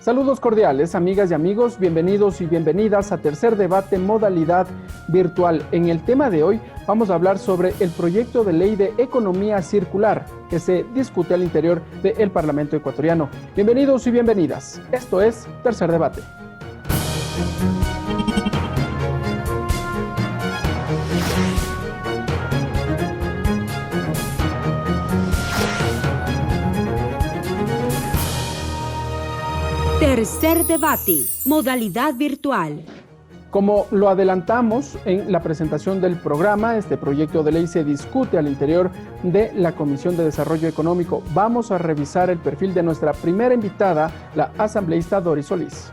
Saludos cordiales, amigas y amigos, bienvenidos y bienvenidas a Tercer Debate modalidad virtual. En el tema de hoy vamos a hablar sobre el proyecto de ley de economía circular que se discute al interior del Parlamento ecuatoriano. Bienvenidos y bienvenidas. Esto es Tercer Debate. Tercer Debate, modalidad virtual. Como lo adelantamos en la presentación del programa, este proyecto de ley se discute al interior de la Comisión de Desarrollo Económico. Vamos a revisar el perfil de nuestra primera invitada, la asambleísta Doris Solís.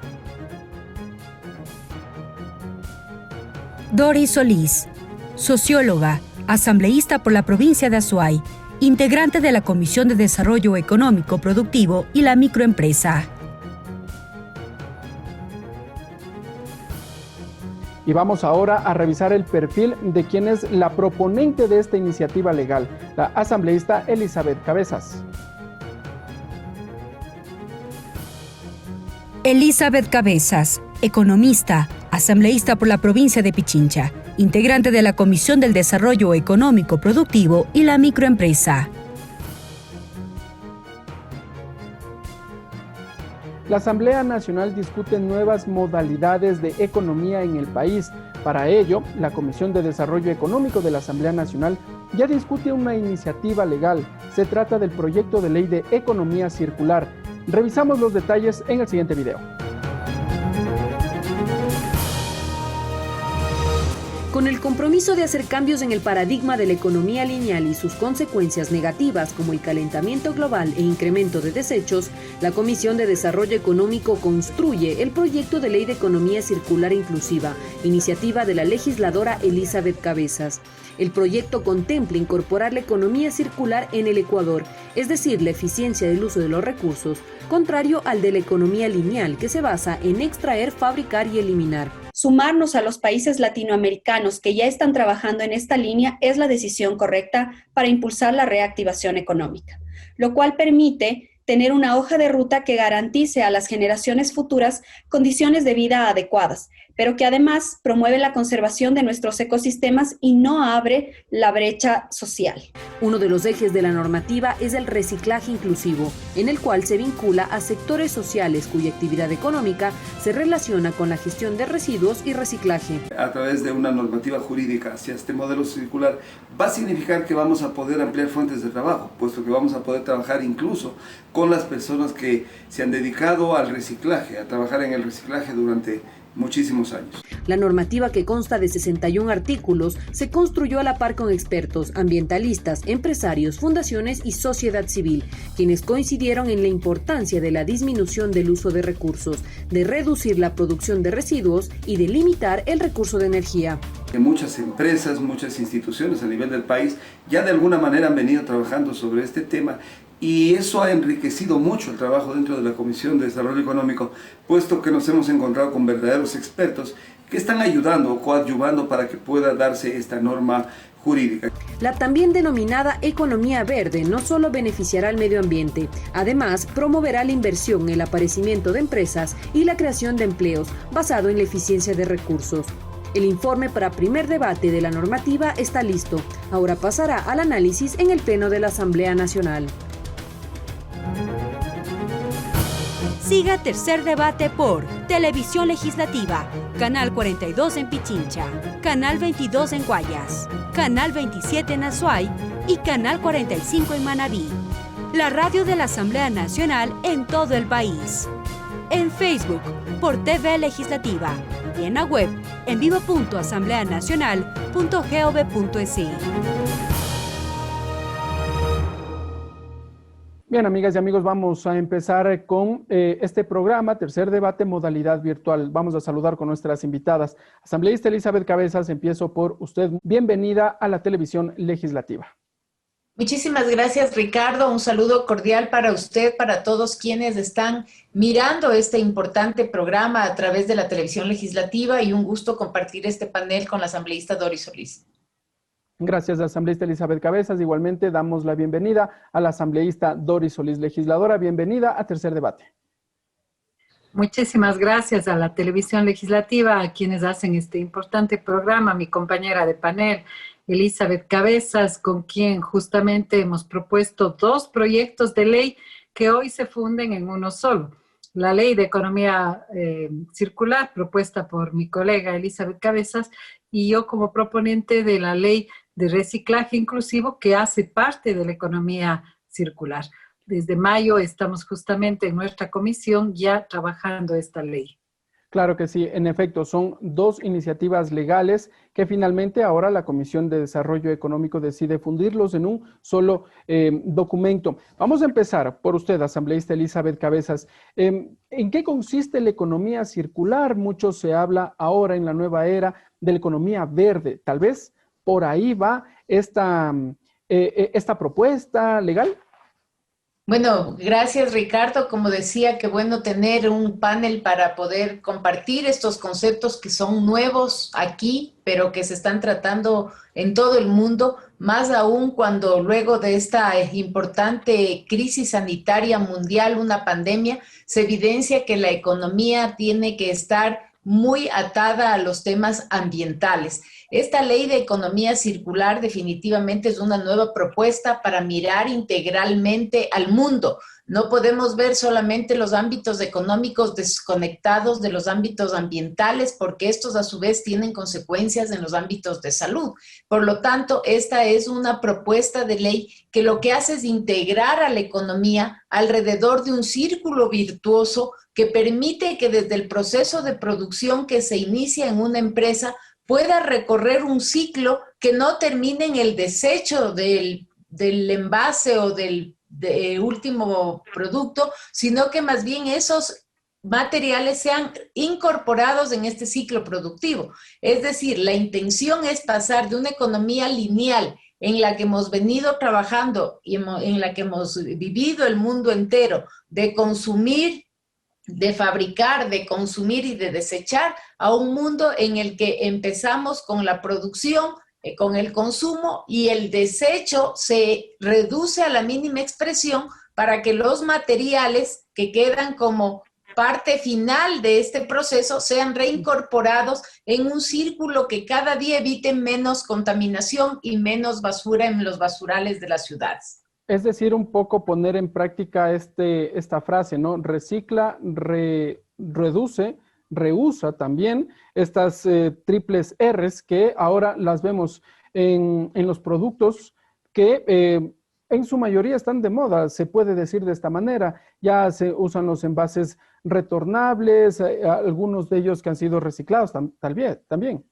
Doris Solís, socióloga, asambleísta por la provincia de Azuay, integrante de la Comisión de Desarrollo Económico Productivo y la Microempresa. Y vamos ahora a revisar el perfil de quien es la proponente de esta iniciativa legal, la asambleísta Elizabeth Cabezas. Elizabeth Cabezas, economista, asambleísta por la provincia de Pichincha, integrante de la Comisión del Desarrollo Económico Productivo y la Microempresa. La Asamblea Nacional discute nuevas modalidades de economía en el país. Para ello, la Comisión de Desarrollo Económico de la Asamblea Nacional ya discute una iniciativa legal. Se trata del proyecto de ley de economía circular. Revisamos los detalles en el siguiente video. Con el compromiso de hacer cambios en el paradigma de la economía lineal y sus consecuencias negativas como el calentamiento global e incremento de desechos, la Comisión de Desarrollo Económico construye el proyecto de ley de economía circular inclusiva, iniciativa de la legisladora Elizabeth Cabezas. El proyecto contempla incorporar la economía circular en el Ecuador, es decir, la eficiencia del uso de los recursos, contrario al de la economía lineal, que se basa en extraer, fabricar y eliminar. Sumarnos a los países latinoamericanos que ya están trabajando en esta línea es la decisión correcta para impulsar la reactivación económica, lo cual permite tener una hoja de ruta que garantice a las generaciones futuras condiciones de vida adecuadas, pero que además promueve la conservación de nuestros ecosistemas y no abre la brecha social. Uno de los ejes de la normativa es el reciclaje inclusivo, en el cual se vincula a sectores sociales cuya actividad económica se relaciona con la gestión de residuos y reciclaje. A través de una normativa jurídica hacia este modelo circular va a significar que vamos a poder ampliar fuentes de trabajo, puesto que vamos a poder trabajar incluso con las personas que se han dedicado al reciclaje, a trabajar en el reciclaje durante muchísimos años. La normativa, que consta de 61 artículos, se construyó a la par con expertos, ambientalistas, empresarios, fundaciones y sociedad civil, quienes coincidieron en la importancia de la disminución del uso de recursos, de reducir la producción de residuos y de limitar el recurso de energía. Muchas empresas, muchas instituciones a nivel del país ya de alguna manera han venido trabajando sobre este tema, y eso ha enriquecido mucho el trabajo dentro de la Comisión de Desarrollo Económico, puesto que nos hemos encontrado con verdaderos expertos que están ayudando o coadyuvando para que pueda darse esta norma jurídica. La también denominada economía verde no solo beneficiará al medio ambiente, además promoverá la inversión, el aparecimiento de empresas y la creación de empleos basado en la eficiencia de recursos. El informe para primer debate de la normativa está listo. Ahora pasará al análisis en el Pleno de la Asamblea Nacional. Siga Tercer Debate por Televisión Legislativa, Canal 42 en Pichincha, Canal 22 en Guayas, Canal 27 en Azuay y Canal 45 en Manabí. La radio de la Asamblea Nacional en todo el país. En Facebook por TV Legislativa y en la web en vivo.asambleanacional.gov.es. Bien, amigas y amigos, vamos a empezar con este programa, Tercer Debate modalidad virtual. Vamos a saludar con nuestras invitadas. Asambleísta Elizabeth Cabezas, empiezo por usted. Bienvenida a la televisión legislativa. Muchísimas gracias, Ricardo. Un saludo cordial para usted, para todos quienes están mirando este importante programa a través de la televisión legislativa, y un gusto compartir este panel con la asambleísta Doris Solís. Gracias, asambleísta Elizabeth Cabezas. Igualmente damos la bienvenida a la asambleísta Doris Solís, legisladora. Bienvenida a Tercer Debate. Muchísimas gracias a la Televisión Legislativa, a quienes hacen este importante programa, mi compañera de panel, Elizabeth Cabezas, con quien justamente hemos propuesto 2 proyectos de ley que hoy se funden en uno solo. La Ley de Economía Circular, propuesta por mi colega Elizabeth Cabezas, y yo como proponente de la Ley de Reciclaje Inclusivo, que hace parte de la economía circular. Desde mayo estamos justamente en nuestra comisión ya trabajando esta ley. Claro que sí, en efecto, son 2 iniciativas legales que finalmente ahora la Comisión de Desarrollo Económico decide fundirlos en un solo documento. Vamos a empezar por usted, asambleísta Elizabeth Cabezas. ¿En qué consiste la economía circular? Mucho se habla ahora en la nueva era de la economía verde. Tal vez por ahí va esta propuesta legal. Bueno, gracias Ricardo. Como decía, qué bueno tener un panel para poder compartir estos conceptos que son nuevos aquí, pero que se están tratando en todo el mundo, más aún cuando luego de esta importante crisis sanitaria mundial, una pandemia, se evidencia que la economía tiene que estar muy atada a los temas ambientales. Esta ley de economía circular definitivamente es una nueva propuesta para mirar integralmente al mundo. No podemos ver solamente los ámbitos económicos desconectados de los ámbitos ambientales, porque estos a su vez tienen consecuencias en los ámbitos de salud. Por lo tanto, esta es una propuesta de ley que lo que hace es integrar a la economía alrededor de un círculo virtuoso que permite que desde el proceso de producción que se inicia en una empresa pueda recorrer un ciclo que no termine en el desecho del envase o del último producto, sino que más bien esos materiales sean incorporados en este ciclo productivo. Es decir, la intención es pasar de una economía lineal en la que hemos venido trabajando y en la que hemos vivido el mundo entero, de consumir, de fabricar, de consumir y de desechar, a un mundo en el que empezamos con la producción, con el consumo, y el desecho se reduce a la mínima expresión para que los materiales que quedan como parte final de este proceso sean reincorporados en un círculo que cada día evite menos contaminación y menos basura en los basurales de las ciudades. Es decir, un poco poner en práctica esta frase, ¿no? Recicla, reduce, reusa también, estas triples R's que ahora las vemos en los productos que en su mayoría están de moda, se puede decir de esta manera. Ya se usan los envases retornables, algunos de ellos que han sido reciclados también.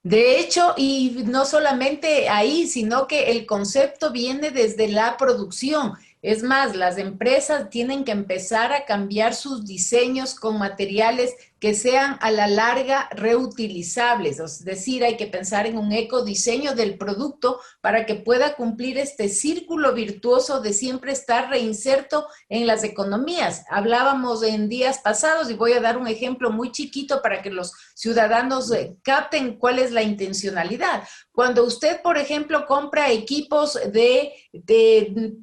De hecho, y no solamente ahí, sino que el concepto viene desde la producción. Es más, las empresas tienen que empezar a cambiar sus diseños con materiales que sean a la larga reutilizables. Es decir, hay que pensar en un ecodiseño del producto para que pueda cumplir este círculo virtuoso de siempre estar reinserto en las economías. Hablábamos en días pasados, y voy a dar un ejemplo muy chiquito para que los ciudadanos capten cuál es la intencionalidad. Cuando usted, por ejemplo, compra equipos de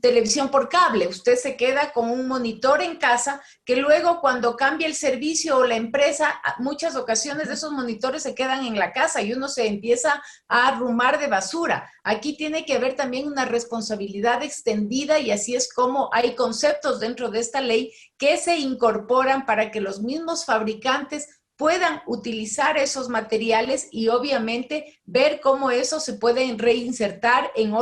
televisión por cable, usted se queda con un monitor en casa que luego cuando cambia el servicio o la empresa, muchas ocasiones de esos monitores se quedan en la casa y uno se empieza a arrumar de basura. Aquí tiene que haber también una responsabilidad extendida, y así es como hay conceptos dentro de esta ley que se incorporan para que los mismos fabricantes puedan utilizar esos materiales y obviamente ver cómo eso se puede reinsertar en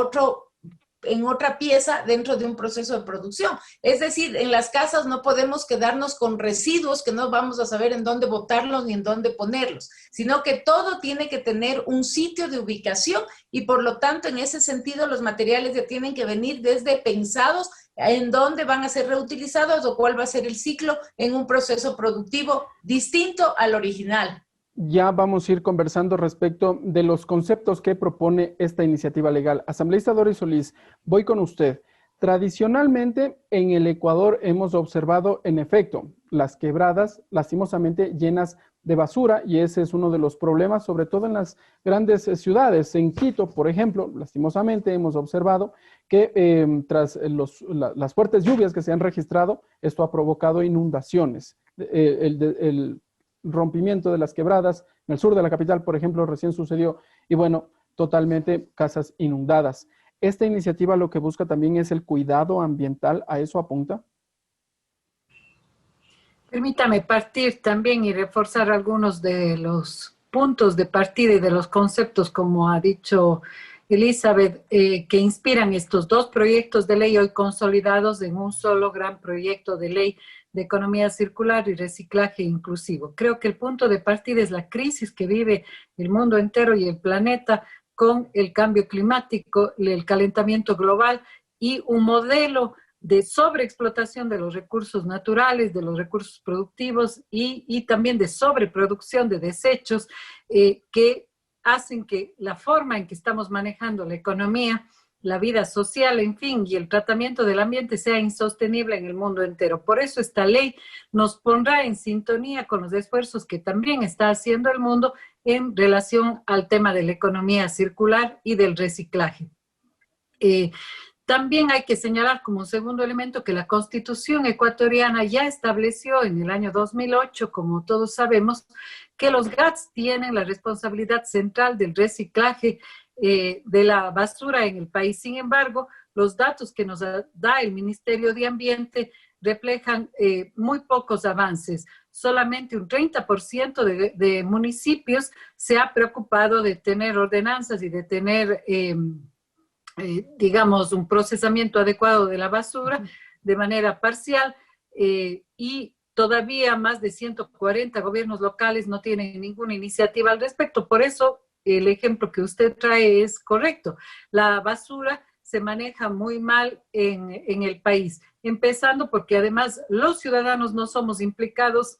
otra pieza dentro de un proceso de producción. Es decir, en las casas no podemos quedarnos con residuos que no vamos a saber en dónde botarlos ni en dónde ponerlos, sino que todo tiene que tener un sitio de ubicación, y por lo tanto, en ese sentido, los materiales ya tienen que venir desde pensados en dónde van a ser reutilizados o cuál va a ser el ciclo en un proceso productivo distinto al original. Ya vamos a ir conversando respecto de los conceptos que propone esta iniciativa legal. Asambleísta Doris Solís, voy con usted. Tradicionalmente en el Ecuador hemos observado, en efecto, las quebradas lastimosamente llenas de basura, y ese es uno de los problemas, sobre todo en las grandes ciudades. En Quito, por ejemplo, lastimosamente hemos observado que tras las fuertes lluvias que se han registrado, esto ha provocado inundaciones el rompimiento de las quebradas. En el sur de la capital, por ejemplo, recién sucedió. Y bueno, totalmente casas inundadas. Esta iniciativa lo que busca también es el cuidado ambiental. ¿A eso apunta? Permítame partir también y reforzar algunos de los puntos de partida y de los conceptos, como ha dicho Elizabeth, que inspiran estos dos proyectos de ley hoy consolidados en un solo gran proyecto de ley de economía circular y reciclaje inclusivo. Creo que el punto de partida es la crisis que vive el mundo entero y el planeta con el cambio climático, el calentamiento global y un modelo de sobreexplotación de los recursos naturales, de los recursos productivos y también de sobreproducción de desechos que hacen que la forma en que estamos manejando la economía, la vida social, en fin, y el tratamiento del ambiente sea insostenible en el mundo entero. Por eso esta ley nos pondrá en sintonía con los esfuerzos que también está haciendo el mundo en relación al tema de la economía circular y del reciclaje. También hay que señalar como un segundo elemento que la Constitución ecuatoriana ya estableció en el año 2008, como todos sabemos, que los GATS tienen la responsabilidad central del reciclaje de la basura en el país. Sin embargo, los datos que nos da el Ministerio de Ambiente reflejan muy pocos avances. Solamente un 30% de municipios se ha preocupado de tener ordenanzas y de tener digamos, un procesamiento adecuado de la basura de manera parcial y todavía más de 140 gobiernos locales no tienen ninguna iniciativa al respecto. Por eso el ejemplo que usted trae es correcto. La basura se maneja muy mal en el país, empezando porque además los ciudadanos no somos implicados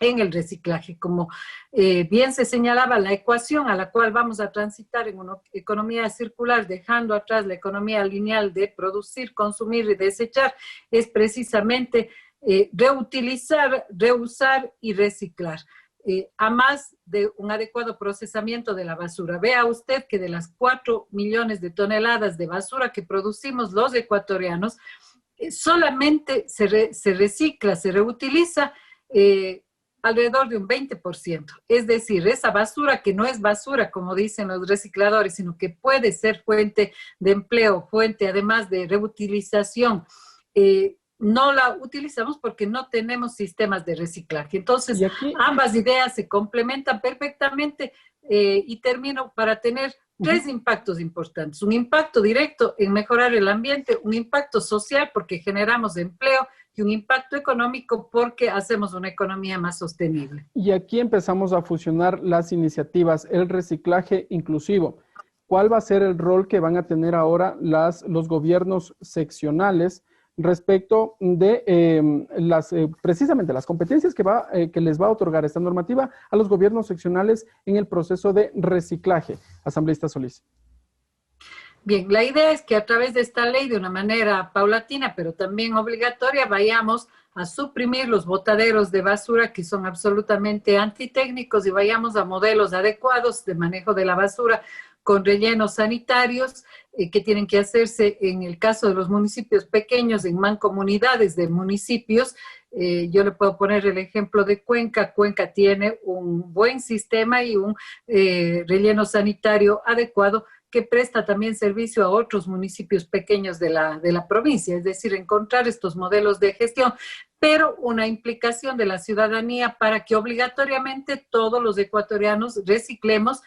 en el reciclaje. Como bien se señalaba, la ecuación a la cual vamos a transitar en una economía circular, dejando atrás la economía lineal de producir, consumir y desechar, es precisamente reutilizar, reusar y reciclar. A más de un adecuado procesamiento de la basura. Vea usted que de las 4 millones de toneladas de basura que producimos los ecuatorianos, solamente se recicla, se reutiliza alrededor de un 20%. Es decir, esa basura que no es basura, como dicen los recicladores, sino que puede ser fuente de empleo, fuente además de reutilización, no la utilizamos porque no tenemos sistemas de reciclaje. Entonces, ambas ideas se complementan perfectamente y termino para tener tres impactos importantes. Un impacto directo en mejorar el ambiente, un impacto social porque generamos empleo y un impacto económico porque hacemos una economía más sostenible. Y aquí empezamos a fusionar las iniciativas, el reciclaje inclusivo. ¿Cuál va a ser el rol que van a tener ahora los gobiernos seccionales respecto de precisamente las competencias que les va a otorgar esta normativa a los gobiernos seccionales en el proceso de reciclaje? Asambleísta Solís. Bien, la idea es que a través de esta ley, de una manera paulatina, pero también obligatoria, vayamos a suprimir los botaderos de basura que son absolutamente antitécnicos y vayamos a modelos adecuados de manejo de la basura con rellenos sanitarios que tienen que hacerse en el caso de los municipios pequeños, en mancomunidades de municipios. Yo le puedo poner el ejemplo de Cuenca. Cuenca tiene un buen sistema y un relleno sanitario adecuado que presta también servicio a otros municipios pequeños de la provincia, es decir, encontrar estos modelos de gestión, pero una implicación de la ciudadanía para que obligatoriamente todos los ecuatorianos reciclemos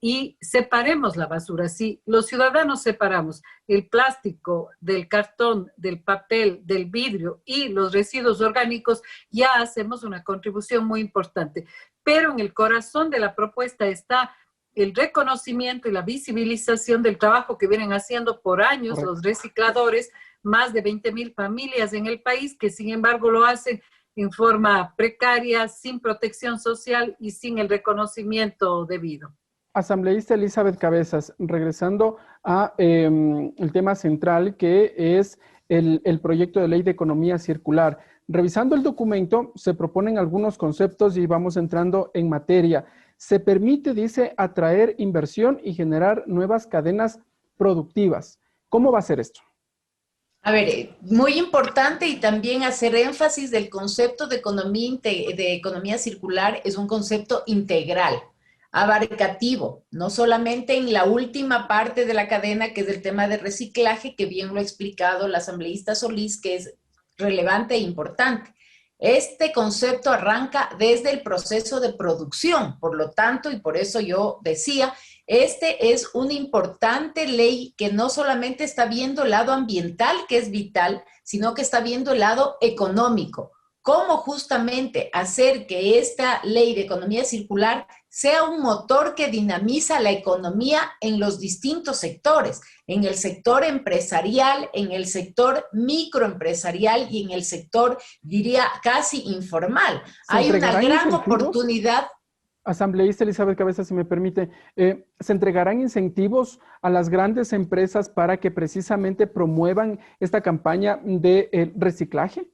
y separemos la basura. Si los ciudadanos separamos el plástico del cartón, del papel, del vidrio y los residuos orgánicos, ya hacemos una contribución muy importante. Pero en el corazón de la propuesta está el reconocimiento y la visibilización del trabajo que vienen haciendo por años los recicladores, más de 20,000 familias en el país que sin embargo lo hacen en forma precaria, sin protección social y sin el reconocimiento debido. Asambleísta Elizabeth Cabezas, regresando a el tema central que es el proyecto de ley de economía circular. Revisando el documento se proponen algunos conceptos y vamos entrando en materia. Se permite, dice, atraer inversión y generar nuevas cadenas productivas. ¿Cómo va a ser esto? A ver, muy importante y también hacer énfasis del concepto de economía circular es un concepto integral, abarcativo, no solamente en la última parte de la cadena, que es el tema de reciclaje, que bien lo ha explicado la asambleísta Solís, que es relevante e importante. Este concepto arranca desde el proceso de producción, por lo tanto, y por eso yo decía, este es una importante ley que no solamente está viendo el lado ambiental, que es vital, sino que está viendo el lado económico. Cómo justamente hacer que esta ley de economía circular sea un motor que dinamiza la economía en los distintos sectores, en el sector empresarial, en el sector microempresarial y en el sector, diría, casi informal. Hay una gran oportunidad. Asambleísta Elizabeth Cabezas, si me permite, ¿se entregarán incentivos a las grandes empresas para que precisamente promuevan esta campaña de reciclaje?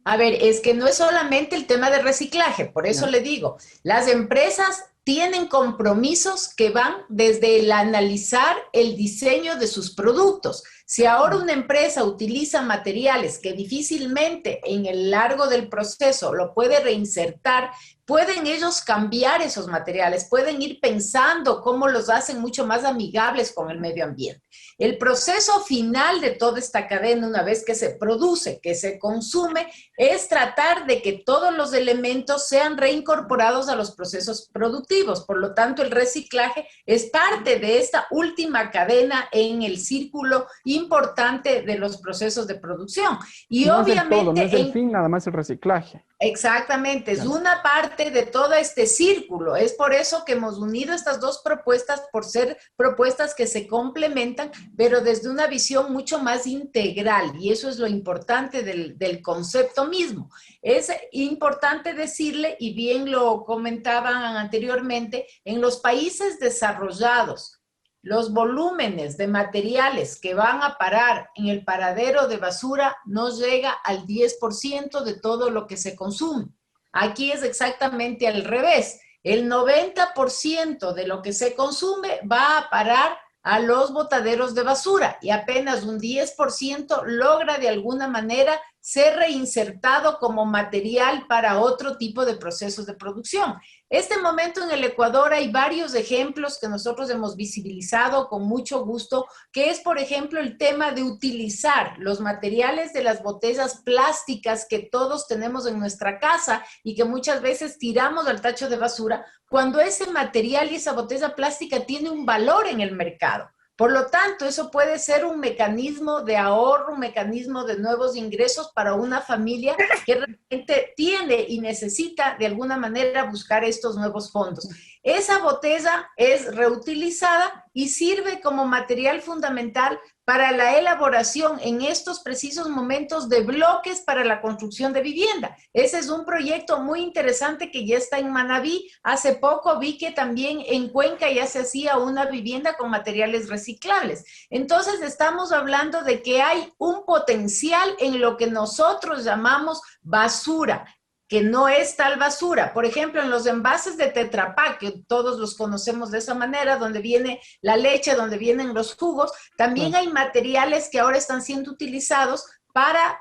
A ver, es que no es solamente el tema de reciclaje, por eso le digo, las empresas tienen compromisos que van desde el analizar el diseño de sus productos. Si ahora una empresa utiliza materiales que difícilmente en el largo del proceso lo puede reinsertar, pueden ellos cambiar esos materiales, pueden ir pensando cómo los hacen mucho más amigables con el medio ambiente. El proceso final de toda esta cadena, una vez que se produce, que se consume, es tratar de que todos los elementos sean reincorporados a los procesos productivos. Por lo tanto, el reciclaje es parte de esta última cadena en el círculo importante de los procesos de producción. Y no obviamente... Es el todo, no es el fin, nada más el reciclaje. Exactamente, es una parte de todo este círculo. Es por eso que hemos unido estas dos propuestas, por ser propuestas que se complementan, pero desde una visión mucho más integral. Y eso es lo importante del concepto mismo. Es importante decirle, y bien lo comentaban anteriormente, en los países desarrollados, los volúmenes de materiales que van a parar en el paradero de basura no llega al 10% de todo lo que se consume. Aquí es exactamente al revés. El 90% de lo que se consume va a parar a los botaderos de basura y apenas un 10% logra de alguna manera ser reinsertado como material para otro tipo de procesos de producción. Este momento en el Ecuador hay varios ejemplos que nosotros hemos visibilizado con mucho gusto, que es, por ejemplo, el tema de utilizar los materiales de las botellas plásticas que todos tenemos en nuestra casa y que muchas veces tiramos al tacho de basura, cuando ese material y esa botella plástica tiene un valor en el mercado. Por lo tanto, eso puede ser un mecanismo de ahorro, un mecanismo de nuevos ingresos para una familia que realmente tiene y necesita de alguna manera buscar estos nuevos fondos. Esa botella es reutilizada y sirve como material fundamental para la elaboración en estos precisos momentos de bloques para la construcción de vivienda. Ese es un proyecto muy interesante que ya está en Manabí. Hace poco vi que también en Cuenca ya se hacía una vivienda con materiales reciclables. Entonces estamos hablando de que hay un potencial en lo que nosotros llamamos basura, que no es tal basura. Por ejemplo, en los envases de Tetra Pak, que todos los conocemos de esa manera, donde viene la leche, donde vienen los jugos, también hay materiales que ahora están siendo utilizados para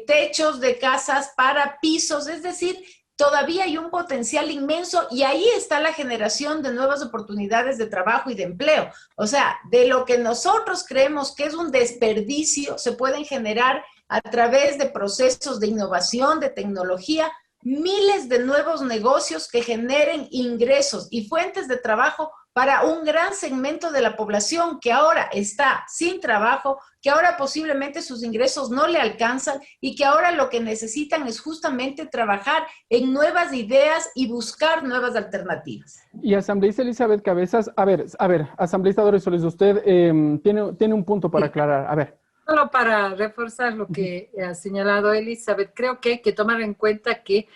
techos de casas, para pisos, es decir, todavía hay un potencial inmenso y ahí está la generación de nuevas oportunidades de trabajo y de empleo. O sea, de lo que nosotros creemos que es un desperdicio, se pueden generar a través de procesos de innovación, de tecnología, miles de nuevos negocios que generen ingresos y fuentes de trabajo para un gran segmento de la población que ahora está sin trabajo, que ahora posiblemente sus ingresos no le alcanzan y que ahora lo que necesitan es justamente trabajar en nuevas ideas y buscar nuevas alternativas. Y asambleísta Elizabeth Cabezas, a ver, asambleísta Doris Solís, usted tiene un punto para aclarar, a ver. Solo para reforzar lo que ha señalado Elizabeth, creo que hay que tomar en cuenta que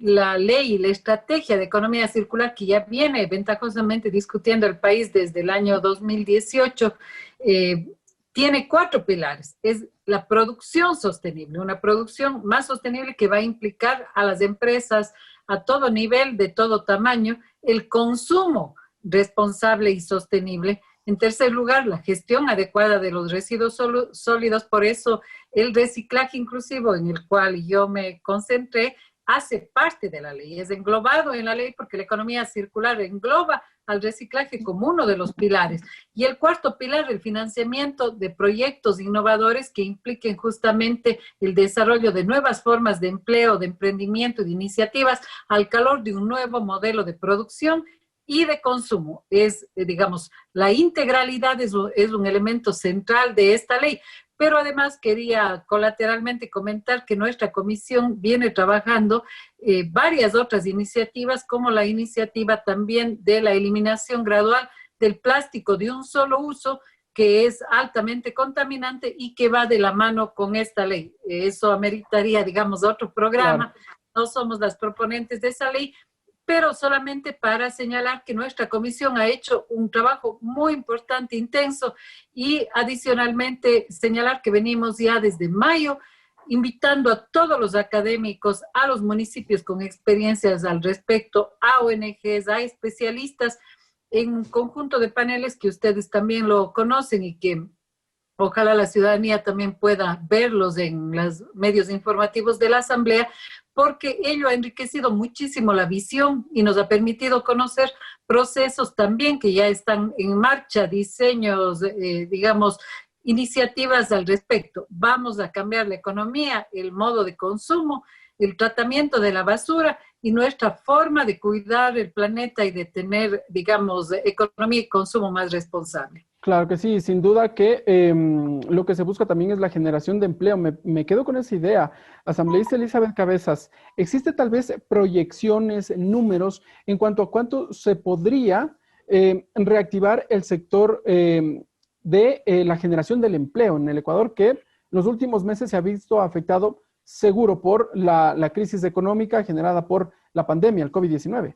la ley y la estrategia de economía circular que ya viene ventajosamente discutiendo el país desde el año 2018, tiene 4 pilares. Es la producción sostenible, una producción más sostenible que va a implicar a las empresas a todo nivel, de todo tamaño, el consumo responsable y sostenible, En tercer lugar, la gestión adecuada de los residuos sólidos. Por eso el reciclaje inclusivo, en el cual yo me concentré, hace parte de la ley, es englobado en la ley porque la economía circular engloba al reciclaje como uno de los pilares. Y el cuarto pilar, el financiamiento de proyectos innovadores que impliquen justamente el desarrollo de nuevas formas de empleo, de emprendimiento y de iniciativas al calor de un nuevo modelo de producción y de consumo. Es, digamos, la integralidad es un elemento central de esta ley. Pero además quería colateralmente comentar que nuestra comisión viene trabajando varias otras iniciativas, como la iniciativa también de la eliminación gradual del plástico de un solo uso, que es altamente contaminante y que va de la mano con esta ley. Eso ameritaría, digamos, otro programa. Claro. No somos las proponentes de esa ley, pero solamente para señalar que nuestra comisión ha hecho un trabajo muy importante, intenso, y adicionalmente señalar que venimos ya desde mayo invitando a todos los académicos, a los municipios con experiencias al respecto, a ONGs, a especialistas, en un conjunto de paneles que ustedes también lo conocen y que ojalá la ciudadanía también pueda verlos en los medios informativos de la Asamblea, porque ello ha enriquecido muchísimo la visión y nos ha permitido conocer procesos también que ya están en marcha, diseños, digamos, iniciativas al respecto. Vamos a cambiar la economía, el modo de consumo, el tratamiento de la basura y nuestra forma de cuidar el planeta y de tener, digamos, economía y consumo más responsable. Claro que sí, sin duda que lo que se busca también es la generación de empleo. Me quedo con esa idea. Asambleísta Elizabeth Cabezas, ¿existe tal vez proyecciones, números en cuanto a cuánto se podría reactivar el sector de la generación del empleo en el Ecuador, que en los últimos meses se ha visto afectado seguro por la crisis económica generada por la pandemia, el COVID-19?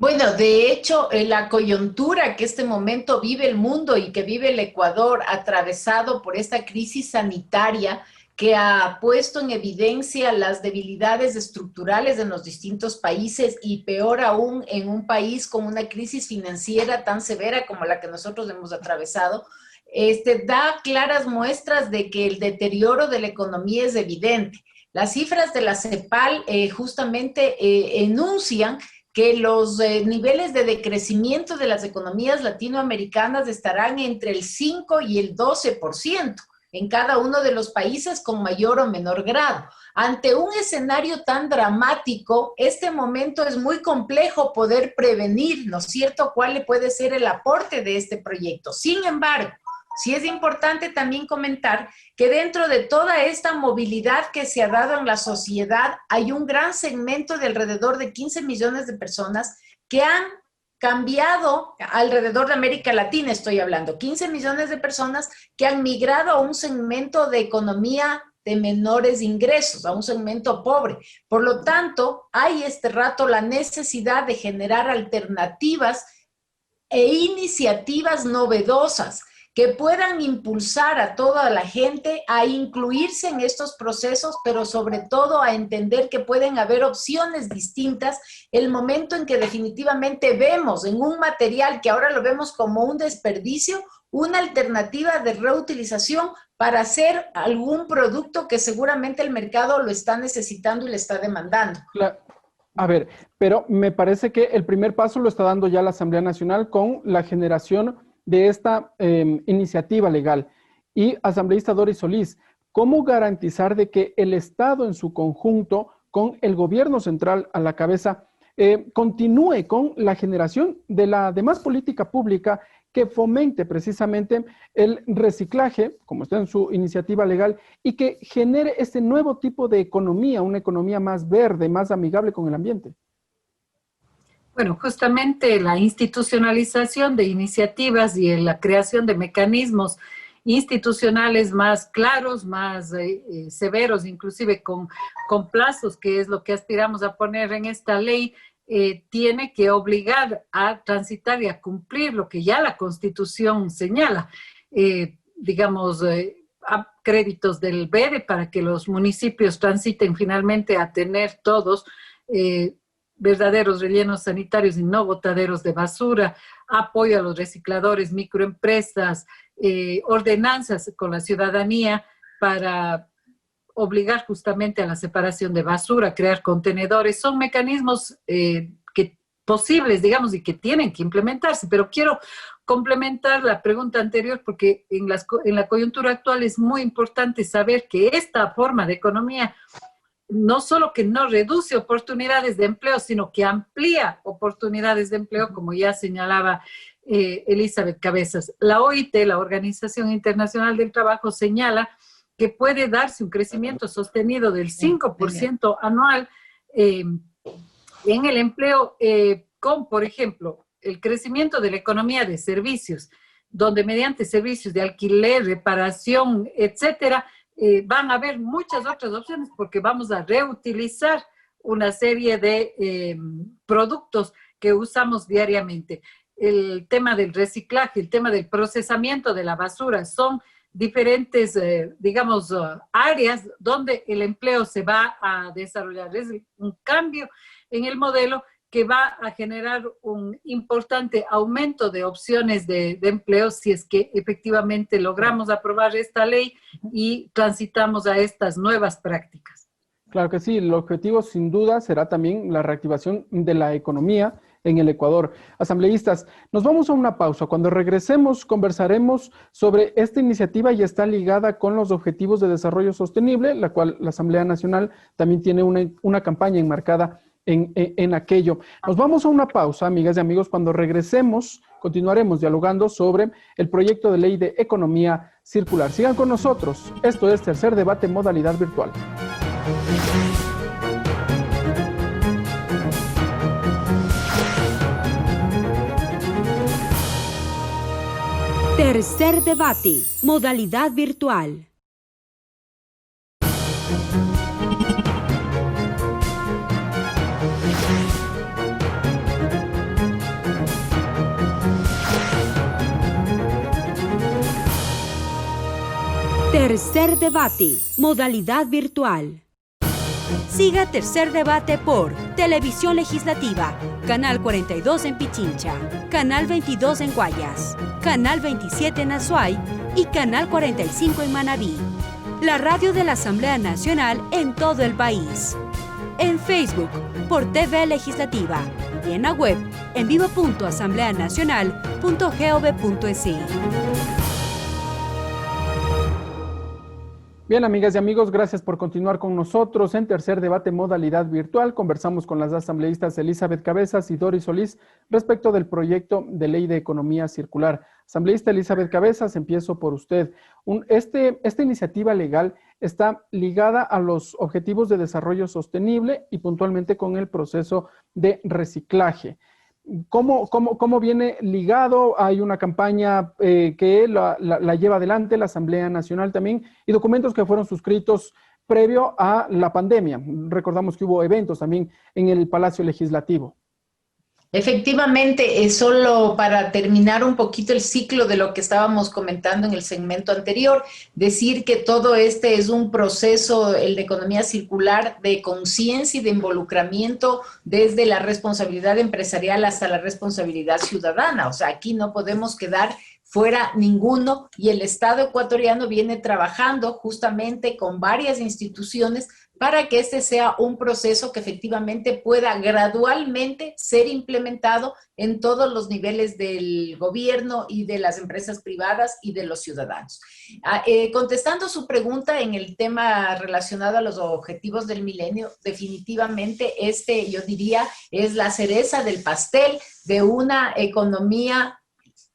Bueno, de hecho, la coyuntura que este momento vive el mundo y que vive el Ecuador, atravesado por esta crisis sanitaria que ha puesto en evidencia las debilidades estructurales en los distintos países y peor aún en un país con una crisis financiera tan severa como la que nosotros hemos atravesado, da claras muestras de que el deterioro de la economía es evidente. Las cifras de la CEPAL justamente enuncian que los niveles de decrecimiento de las economías latinoamericanas estarán entre el 5 y el 12% en cada uno de los países con mayor o menor grado. Ante un escenario tan dramático, este momento es muy complejo poder prevenir, ¿no es cierto?, cuál puede ser el aporte de este proyecto. Sin embargo, sí es importante también comentar que dentro de toda esta movilidad que se ha dado en la sociedad, hay un gran segmento de alrededor de 15 millones de personas que han cambiado, alrededor de América Latina estoy hablando, 15 millones de personas que han migrado a un segmento de economía de menores ingresos, a un segmento pobre. Por lo tanto, hay este rato la necesidad de generar alternativas e iniciativas novedosas que puedan impulsar a toda la gente a incluirse en estos procesos, pero sobre todo a entender que pueden haber opciones distintas el momento en que definitivamente vemos en un material que ahora lo vemos como un desperdicio, una alternativa de reutilización para hacer algún producto que seguramente el mercado lo está necesitando y le está demandando. Claro. A ver, pero me parece que el primer paso lo está dando ya la Asamblea Nacional con la generación de esta iniciativa legal. Y, asambleísta Doris Solís, ¿cómo garantizar de que el Estado en su conjunto, con el gobierno central a la cabeza, continúe con la generación de la demás política pública que fomente precisamente el reciclaje, como está en su iniciativa legal, y que genere este nuevo tipo de economía, una economía más verde, más amigable con el ambiente? Bueno, justamente la institucionalización de iniciativas y la creación de mecanismos institucionales más claros, más severos, inclusive con plazos, que es lo que aspiramos a poner en esta ley, tiene que obligar a transitar y a cumplir lo que ya la Constitución señala, digamos, a créditos del BEDE para que los municipios transiten finalmente a tener todos verdaderos rellenos sanitarios y no botaderos de basura, apoyo a los recicladores, microempresas, ordenanzas con la ciudadanía para obligar justamente a la separación de basura, crear contenedores. Son mecanismos posibles, digamos, y que tienen que implementarse, pero quiero complementar la pregunta anterior porque en la coyuntura actual es muy importante saber que esta forma de economía no solo que no reduce oportunidades de empleo, sino que amplía oportunidades de empleo, como ya señalaba Elizabeth Cabezas. La OIT, la Organización Internacional del Trabajo, señala que puede darse un crecimiento sostenido del 5% anual en el empleo con, por ejemplo, el crecimiento de la economía de servicios, donde mediante servicios de alquiler, reparación, etcétera, van a haber muchas otras opciones porque vamos a reutilizar una serie de productos que usamos diariamente. El tema del reciclaje, el tema del procesamiento de la basura, son diferentes, áreas donde el empleo se va a desarrollar. Es un cambio en el modelo que va a generar un importante aumento de opciones de empleo si es que efectivamente logramos aprobar esta ley y transitamos a estas nuevas prácticas. Claro que sí, el objetivo sin duda será también la reactivación de la economía en el Ecuador. Asambleístas, nos vamos a una pausa. Cuando regresemos conversaremos sobre esta iniciativa y está ligada con los Objetivos de Desarrollo Sostenible, la cual la Asamblea Nacional también tiene una campaña enmarcada en aquello. Nos vamos a una pausa, amigas y amigos. Cuando regresemos, continuaremos dialogando sobre el proyecto de ley de economía circular. Sigan con nosotros. Esto es Tercer Debate Modalidad Virtual. Tercer Debate Modalidad Virtual. Tercer Debate, modalidad virtual. Siga Tercer Debate por Televisión Legislativa, Canal 42 en Pichincha, Canal 22 en Guayas, Canal 27 en Azuay y Canal 45 en Manabí. La radio de la Asamblea Nacional en todo el país. En Facebook por TV Legislativa y en la web en vivo.asambleanacional.gov.es. Bien, amigas y amigos, gracias por continuar con nosotros en Tercer Debate Modalidad Virtual. Conversamos con las asambleístas Elizabeth Cabezas y Doris Solís respecto del proyecto de ley de economía circular. Asambleísta Elizabeth Cabezas, empiezo por usted. Esta iniciativa legal está ligada a los Objetivos de Desarrollo Sostenible y puntualmente con el proceso de reciclaje. ¿Cómo viene ligado? Hay una campaña que la lleva adelante la Asamblea Nacional también y documentos que fueron suscritos previo a la pandemia. Recordamos que hubo eventos también en el Palacio Legislativo. Efectivamente, solo para terminar un poquito el ciclo de lo que estábamos comentando en el segmento anterior, decir que todo este es un proceso, el de economía circular, de conciencia y de involucramiento desde la responsabilidad empresarial hasta la responsabilidad ciudadana. O sea, aquí no podemos quedar fuera ninguno y el Estado ecuatoriano viene trabajando justamente con varias instituciones para que este sea un proceso que efectivamente pueda gradualmente ser implementado en todos los niveles del gobierno y de las empresas privadas y de los ciudadanos. Contestando su pregunta en el tema relacionado a los objetivos del milenio, definitivamente yo diría, es la cereza del pastel de una economía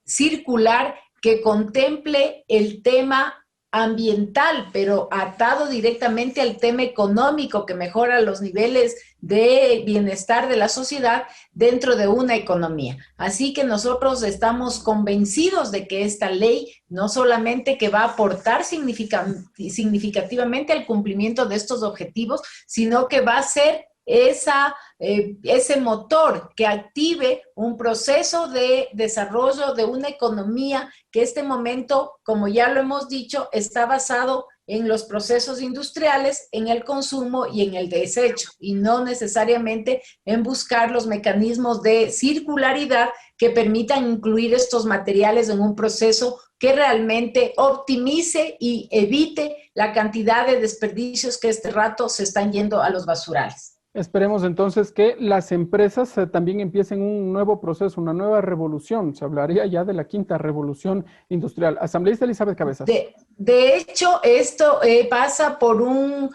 circular que contemple el tema ambiental, pero atado directamente al tema económico que mejora los niveles de bienestar de la sociedad dentro de una economía. Así que nosotros estamos convencidos de que esta ley no solamente que va a aportar significativamente al cumplimiento de estos objetivos, sino que va a ser ese motor que active un proceso de desarrollo de una economía que este momento, como ya lo hemos dicho, está basado en los procesos industriales, en el consumo y en el desecho, y no necesariamente en buscar los mecanismos de circularidad que permitan incluir estos materiales en un proceso que realmente optimice y evite la cantidad de desperdicios que este rato se están yendo a los basurales. Esperemos entonces que las empresas también empiecen un nuevo proceso, una nueva revolución. Se hablaría ya de la quinta revolución industrial. Asambleísta Elizabeth Cabezas. De hecho, esto pasa por un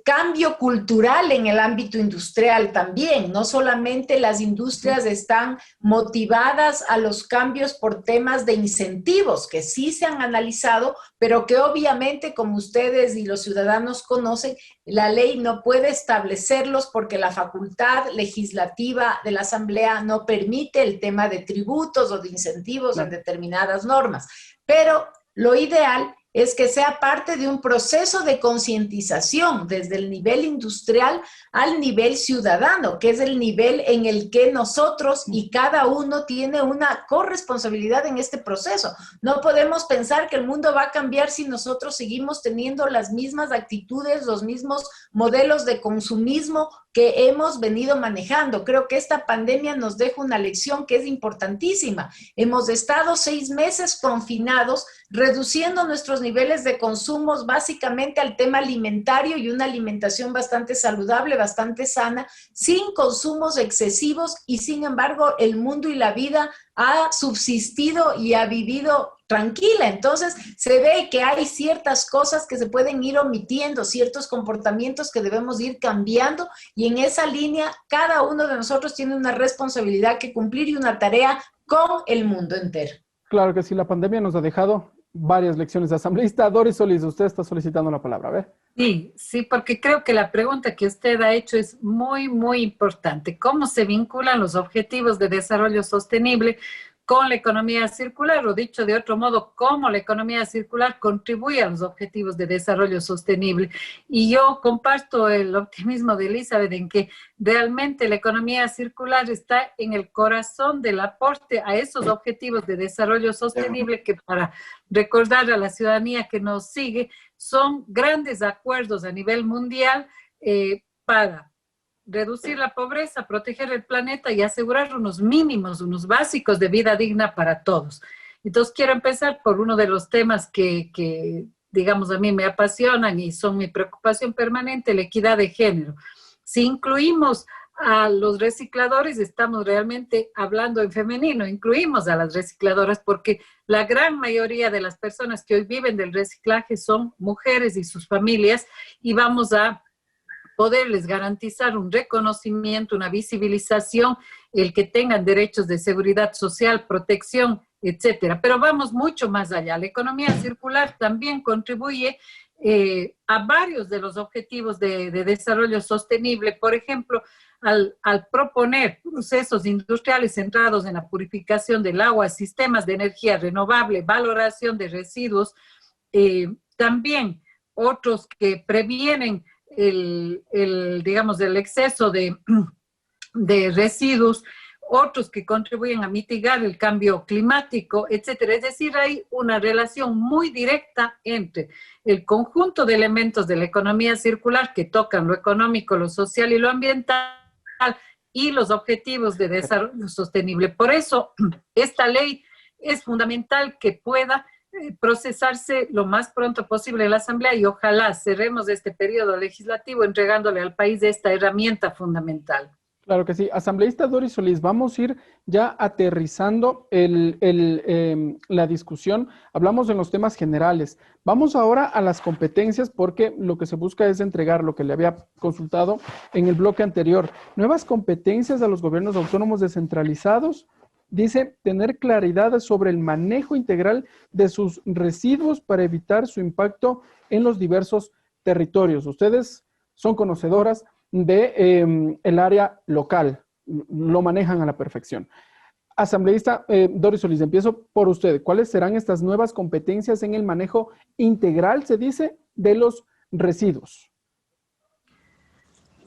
cambio cultural en el ámbito industrial también. No solamente las industrias están motivadas a los cambios por temas de incentivos, que sí se han analizado, pero que obviamente, como ustedes y los ciudadanos conocen, la ley no puede establecerlos porque la facultad legislativa de la Asamblea no permite el tema de tributos o de incentivos en determinadas normas. Pero lo ideal es que sea parte de un proceso de concientización desde el nivel industrial al nivel ciudadano, que es el nivel en el que nosotros y cada uno tiene una corresponsabilidad en este proceso. No podemos pensar que el mundo va a cambiar si nosotros seguimos teniendo las mismas actitudes, los mismos modelos de consumismo que hemos venido manejando. Creo que esta pandemia nos deja una lección que es importantísima. Hemos estado 6 meses confinados, reduciendo nuestros niveles de consumos básicamente al tema alimentario y una alimentación bastante saludable, bastante sana, sin consumos excesivos, y sin embargo el mundo y la vida ha subsistido y ha vivido tranquila. Entonces se ve que hay ciertas cosas que se pueden ir omitiendo, ciertos comportamientos que debemos ir cambiando, y en esa línea cada uno de nosotros tiene una responsabilidad que cumplir y una tarea con el mundo entero. Claro que sí, la pandemia nos ha dejado varias lecciones. Asambleísta Doris Solís, usted está solicitando la palabra, a ver. Sí, porque creo que la pregunta que usted ha hecho es muy, muy importante. ¿Cómo se vinculan los objetivos de desarrollo sostenible con la economía circular? O dicho de otro modo, ¿cómo la economía circular contribuye a los objetivos de desarrollo sostenible? Y yo comparto el optimismo de Elizabeth en que realmente la economía circular está en el corazón del aporte a esos objetivos de desarrollo sostenible que, para recordar a la ciudadanía que nos sigue, son grandes acuerdos a nivel mundial para reducir la pobreza, proteger el planeta y asegurar unos mínimos, unos básicos de vida digna para todos. Entonces quiero empezar por uno de los temas que digamos, a mí me apasionan y son mi preocupación permanente, la equidad de género. Si incluimos a los recicladores, estamos realmente hablando en femenino, incluimos a las recicladoras porque la gran mayoría de las personas que hoy viven del reciclaje son mujeres y sus familias, y vamos a poderles garantizar un reconocimiento, una visibilización, el que tengan derechos de seguridad social, protección, etcétera. Pero vamos mucho más allá. La economía circular también contribuye a varios de los objetivos de desarrollo sostenible. Por ejemplo, al proponer procesos industriales centrados en la purificación del agua, sistemas de energía renovable, valoración de residuos, también otros que previenen digamos, el exceso de residuos, otros que contribuyen a mitigar el cambio climático, etcétera. Es decir, hay una relación muy directa entre el conjunto de elementos de la economía circular que tocan lo económico, lo social y lo ambiental y los objetivos de desarrollo sostenible. Por eso, esta ley es fundamental que pueda procesarse lo más pronto posible en la Asamblea, y ojalá cerremos este periodo legislativo entregándole al país esta herramienta fundamental. Claro que sí. Asambleísta Doris Solís, vamos a ir ya aterrizando la discusión. Hablamos en los temas generales. Vamos ahora a las competencias, porque lo que se busca es entregar lo que le había consultado en el bloque anterior. Nuevas competencias a los gobiernos autónomos descentralizados. Dice, tener claridad sobre el manejo integral de sus residuos para evitar su impacto en los diversos territorios. Ustedes son conocedoras de el área local, lo manejan a la perfección. Asambleísta Doris Solís, empiezo por usted. ¿Cuáles serán estas nuevas competencias en el manejo integral, se dice, de los residuos?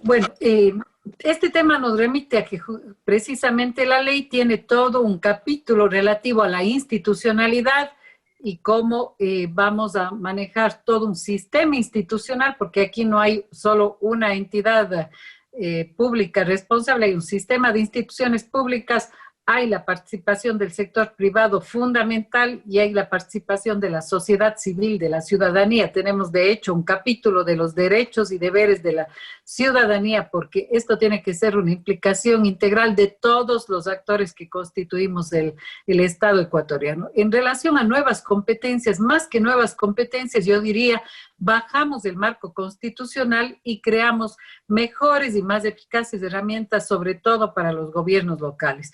Bueno, este tema nos remite a que precisamente la ley tiene todo un capítulo relativo a la institucionalidad y cómo vamos a manejar todo un sistema institucional, porque aquí no hay solo una entidad pública responsable, hay un sistema de instituciones públicas, hay la participación del sector privado fundamental y hay la participación de la sociedad civil, de la ciudadanía. Tenemos de hecho un capítulo de los derechos y deberes de la ciudadanía, porque esto tiene que ser una implicación integral de todos los actores que constituimos el Estado ecuatoriano. En relación a nuevas competencias, más que nuevas competencias, yo diría, bajamos el marco constitucional y creamos mejores y más eficaces herramientas, sobre todo para los gobiernos locales.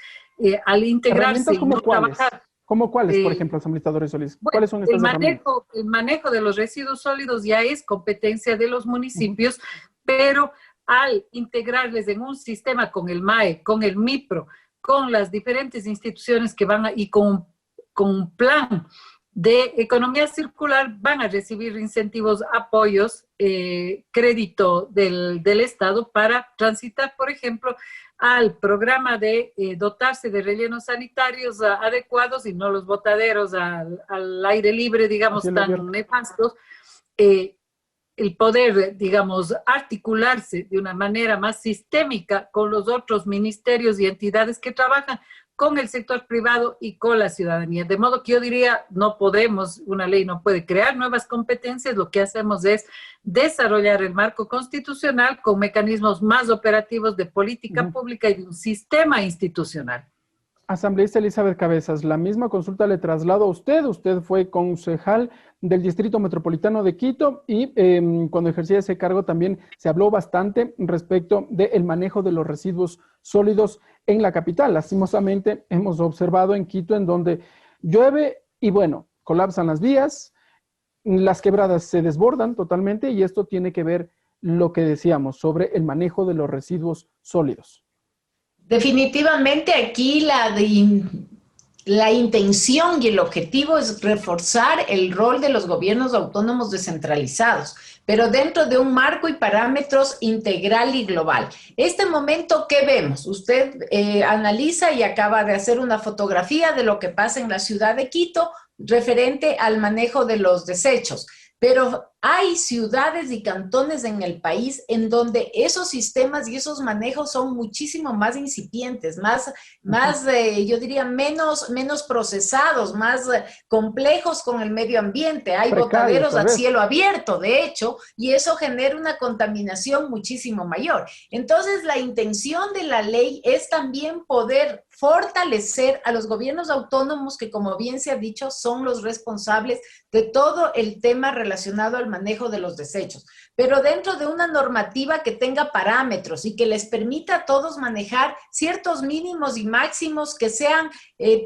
Al integrarse y no trabajar. ¿Cómo cuáles, por ejemplo, asambleísta Doris Solís? ¿Cuáles son estas herramientas? El manejo de los residuos sólidos ya es competencia de los municipios, pero al integrarles en un sistema con el MAE, con el MIPRO, con las diferentes instituciones que van y con un plan de economía circular, van a recibir incentivos, apoyos, crédito del Estado para transitar, por ejemplo, al programa de dotarse de rellenos sanitarios adecuados y no los botaderos al aire libre, digamos, tan nefastos. El poder, digamos, articularse de una manera más sistémica con los otros ministerios y entidades que trabajan con el sector privado y con la ciudadanía. De modo que yo diría, no podemos, una ley no puede crear nuevas competencias, lo que hacemos es desarrollar el marco constitucional con mecanismos más operativos de política pública y de un sistema institucional. Asambleísta Elizabeth Cabezas, la misma consulta le traslado a usted. Usted fue concejal del Distrito Metropolitano de Quito y cuando ejercía ese cargo también se habló bastante respecto del manejo de los residuos sólidos en la capital. Lastimosamente hemos observado en Quito en donde llueve y bueno, colapsan las vías, las quebradas se desbordan totalmente y esto tiene que ver lo que decíamos sobre el manejo de los residuos sólidos. Definitivamente aquí la intención y el objetivo es reforzar el rol de los gobiernos autónomos descentralizados, pero dentro de un marco y parámetros integral y global. Este momento, ¿qué vemos? Usted analiza y acaba de hacer una fotografía de lo que pasa en la ciudad de Quito referente al manejo de los desechos. Pero hay ciudades y cantones en el país en donde esos sistemas y esos manejos son muchísimo más incipientes, yo diría menos procesados, más complejos con el medio ambiente. Hay botaderos a cielo abierto, de hecho, y eso genera una contaminación muchísimo mayor. Entonces, la intención de la ley es también poder fortalecer a los gobiernos autónomos que, como bien se ha dicho, son los responsables de todo el tema relacionado al manejo de los desechos, pero dentro de una normativa que tenga parámetros y que les permita a todos manejar ciertos mínimos y máximos que sean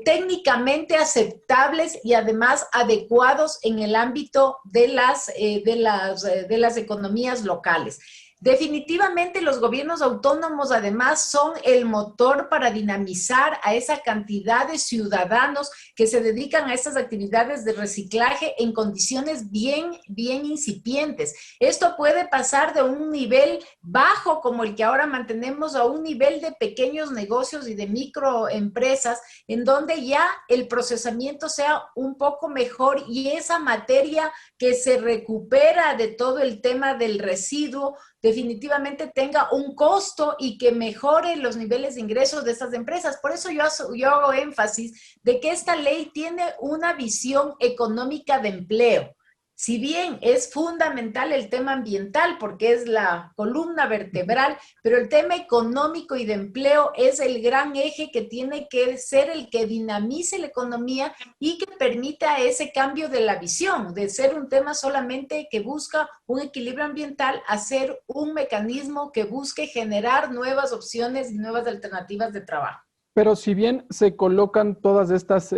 técnicamente aceptables y además adecuados en el ámbito de las economías locales. Definitivamente los gobiernos autónomos además son el motor para dinamizar a esa cantidad de ciudadanos que se dedican a estas actividades de reciclaje en condiciones bien incipientes. Esto puede pasar de un nivel bajo como el que ahora mantenemos a un nivel de pequeños negocios y de microempresas en donde ya el procesamiento sea un poco mejor y esa materia que se recupera de todo el tema del residuo definitivamente tenga un costo y que mejore los niveles de ingresos de estas empresas. Por eso yo hago énfasis de que esta ley tiene una visión económica de empleo. Si bien es fundamental el tema ambiental porque es la columna vertebral, pero el tema económico y de empleo es el gran eje que tiene que ser el que dinamice la economía y que permita ese cambio de la visión, de ser un tema solamente que busca un equilibrio ambiental a ser un mecanismo que busque generar nuevas opciones y nuevas alternativas de trabajo. Pero si bien se colocan todas estas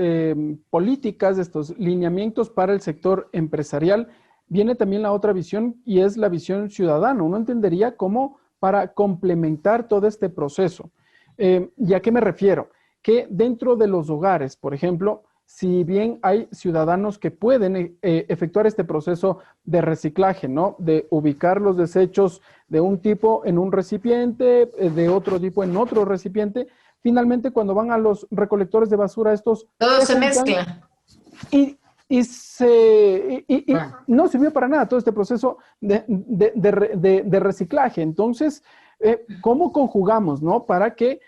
políticas, estos lineamientos para el sector empresarial, viene también la otra visión y es la visión ciudadana. Uno entendería cómo para complementar todo este proceso. ¿Y a qué me refiero? Que dentro de los hogares, por ejemplo, si bien hay ciudadanos que pueden efectuar este proceso de reciclaje, ¿no? De ubicar los desechos de un tipo en un recipiente, de otro tipo en otro recipiente. Finalmente, cuando van a los recolectores de basura, estos... Todo se mezcla. Y no sirvió para nada todo este proceso de reciclaje. Entonces, ¿cómo conjugamos, no? Para que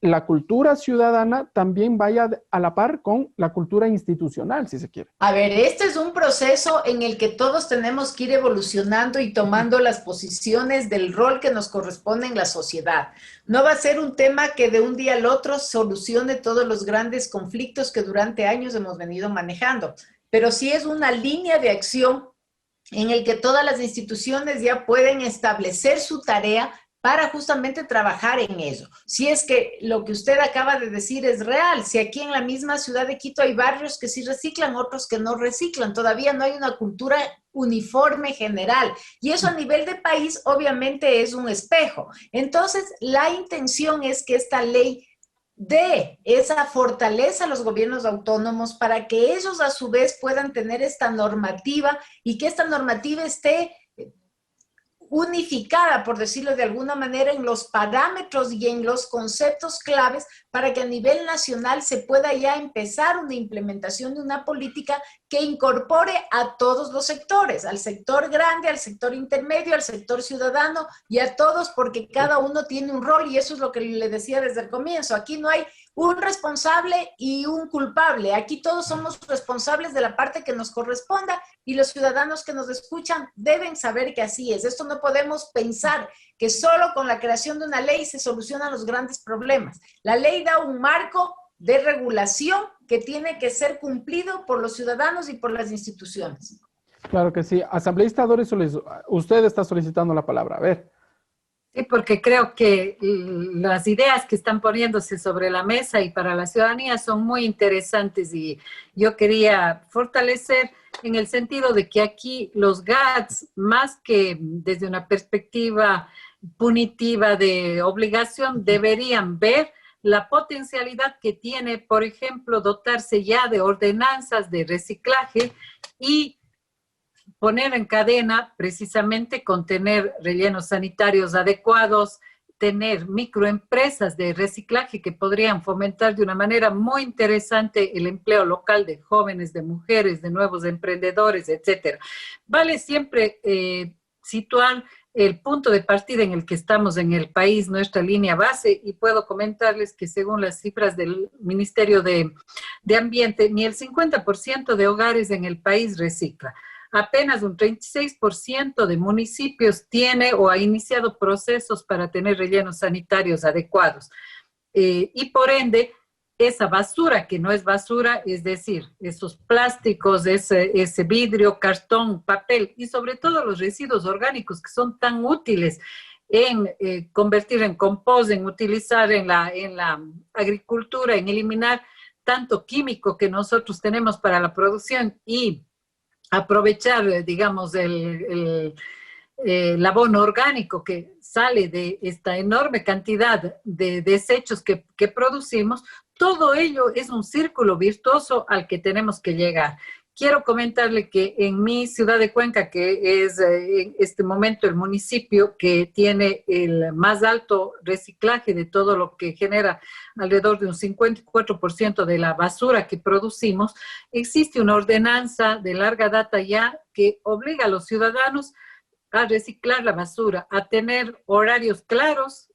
la cultura ciudadana también vaya a la par con la cultura institucional, si se quiere. A ver, este es un proceso en el que todos tenemos que ir evolucionando y tomando las posiciones del rol que nos corresponde en la sociedad. No va a ser un tema que de un día al otro solucione todos los grandes conflictos que durante años hemos venido manejando, pero sí es una línea de acción en el que todas las instituciones ya pueden establecer su tarea para justamente trabajar en eso. Si es que lo que usted acaba de decir es real, si aquí en la misma ciudad de Quito hay barrios que sí reciclan, otros que no reciclan, todavía no hay una cultura uniforme general, y eso a nivel de país obviamente es un espejo. Entonces, la intención es que esta ley dé esa fortaleza a los gobiernos autónomos para que ellos a su vez puedan tener esta normativa y que esta normativa esté unificada, por decirlo de alguna manera, en los parámetros y en los conceptos claves para que a nivel nacional se pueda ya empezar una implementación de una política que incorpore a todos los sectores, al sector grande, al sector intermedio, al sector ciudadano y a todos, porque cada uno tiene un rol, y eso es lo que le decía desde el comienzo. Aquí no hay un responsable y un culpable. Aquí todos somos responsables de la parte que nos corresponda, y los ciudadanos que nos escuchan deben saber que así es. Esto no podemos pensar que solo con la creación de una ley se solucionan los grandes problemas. La ley da un marco de regulación que tiene que ser cumplido por los ciudadanos y por las instituciones. Claro que sí. Asambleísta Doris Solís, usted está solicitando la palabra. A ver. Sí, porque creo que las ideas que están poniéndose sobre la mesa y para la ciudadanía son muy interesantes, y yo quería fortalecer en el sentido de que aquí los GATS, más que desde una perspectiva punitiva de obligación, deberían ver la potencialidad que tiene, por ejemplo, dotarse ya de ordenanzas de reciclaje y poner en cadena precisamente con tener rellenos sanitarios adecuados, tener microempresas de reciclaje que podrían fomentar de una manera muy interesante el empleo local de jóvenes, de mujeres, de nuevos emprendedores, etcétera. Vale siempre situar el punto de partida en el que estamos en el país, nuestra línea base, y puedo comentarles que según las cifras del Ministerio de Ambiente, ni el 50% de hogares en el país recicla. Apenas un 36% de municipios tiene o ha iniciado procesos para tener rellenos sanitarios adecuados. Y por ende, esa basura que no es basura, es decir, esos plásticos, ese vidrio, cartón, papel y sobre todo los residuos orgánicos que son tan útiles en convertir en compost, en utilizar en la agricultura, en eliminar tanto químico que nosotros tenemos para la producción y aprovechar, digamos, el abono orgánico que sale de esta enorme cantidad de desechos que producimos. Todo ello es un círculo virtuoso al que tenemos que llegar. Quiero comentarle que en mi ciudad de Cuenca, que es en este momento el municipio que tiene el más alto reciclaje de todo lo que genera alrededor de un 54% de la basura que producimos, existe una ordenanza de larga data ya que obliga a los ciudadanos a reciclar la basura, a tener horarios claros.